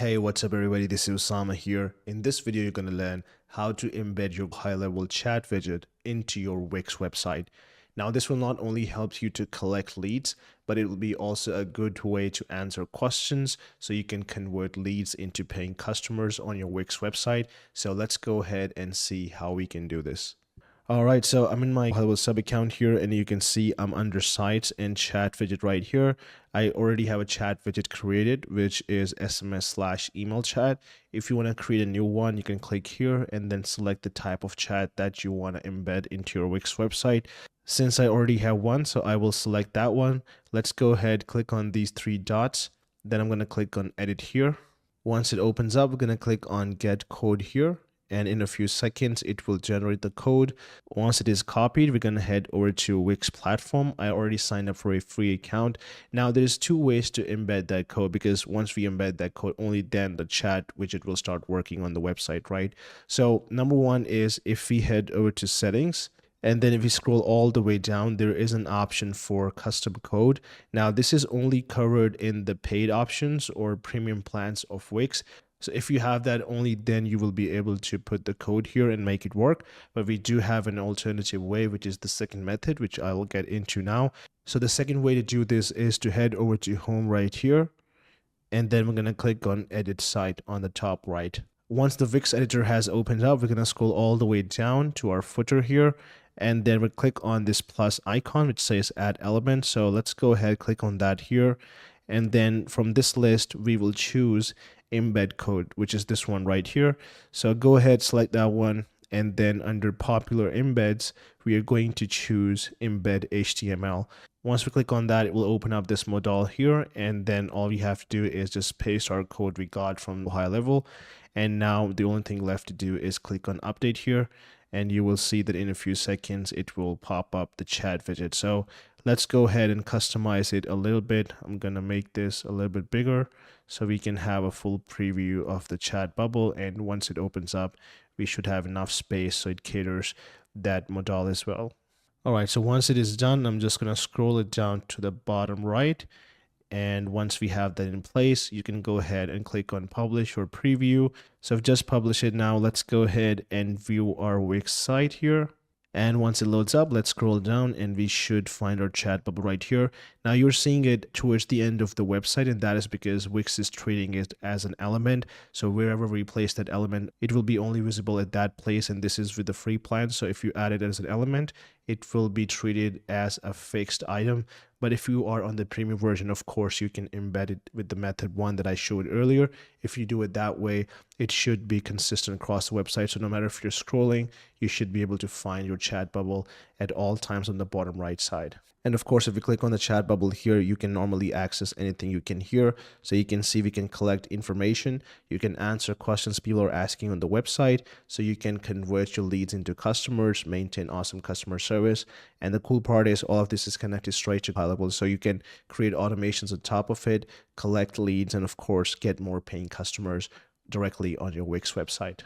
Hey, what's up everybody? This is Osama here. In this video, you're going to learn how to embed your high-level chat widget into your Wix website. Now, this will not only help you to collect leads, but it will be also a good way to answer questions so you can convert leads into paying customers on your Wix website. So let's go ahead and see how we can do this. All right, so I'm in my HighLevel sub account here, and you can see I'm under sites and chat widget right here. I already have a chat widget created, which is SMS/email chat. If you want to create a new one, you can click here and then select the type of chat that you want to embed into your Wix website. Since I already have one, so I will select that one. Let's go ahead, click on these three dots. Then I'm going to click on edit here. Once it opens up, we're going to click on get code here. And in a few seconds, it will generate the code. Once it is copied, we're going to head over to Wix platform. I already signed up for a free account. Now, there's two ways to embed that code, because once we embed that code, only then the chat widget will start working on the website, right? So number one is if we head over to settings, and then if we scroll all the way down, there is an option for custom code. Now, this is only covered in the paid options or premium plans of Wix. So if you have that, only then you will be able to put the code here and make it work. But we do have an alternative way, which is the second method, which I will get into now. So the second way to do this is to head over to home right here. And then we're going to click on edit site on the top right. Once the Wix editor has opened up, we're going to scroll all the way down to our footer here. And then we'll click on this plus icon, which says add element. So let's go ahead, click on that here. And then from this list, we will choose embed code, which is this one right here. So go ahead, select that one. And then under popular embeds, we are going to choose embed HTML. Once we click on that, it will open up this modal here. And then all we have to do is just paste our code we got from HighLevel. And now the only thing left to do is click on update here. And you will see that in a few seconds, it will pop up the chat widget. So let's go ahead and customize it a little bit. I'm going to make this a little bit bigger so we can have a full preview of the chat bubble. And once it opens up, we should have enough space so it caters that modal as well. All right, so once it is done, I'm just going to scroll it down to the bottom right. And once we have that in place, you can go ahead and click on publish or preview. So I've just published it now. Let's go ahead and view our Wix site here. And once it loads up, let's scroll down and we should find our chat bubble right here. Now you're seeing it towards the end of the website, and that is because Wix is treating it as an element. So wherever we place that element, it will be only visible at that place. And this is with the free plan. So if you add it as an element, it will be treated as a fixed item. But if you are on the premium version, of course, you can embed it with the method one that I showed earlier. If you do it that way, it should be consistent across the website. So no matter if you're scrolling, you should be able to find your chat bubble at all times on the bottom right side. And of course, if you click on the chat bubble here, you can normally access anything you can hear. So you can see we can collect information. You can answer questions people are asking on the website. So you can convert your leads into customers, maintain awesome customer service. And the cool part is all of this is connected straight to HighLevel. So you can create automations on top of it, collect leads, and of course, get more paying customers directly on your Wix website.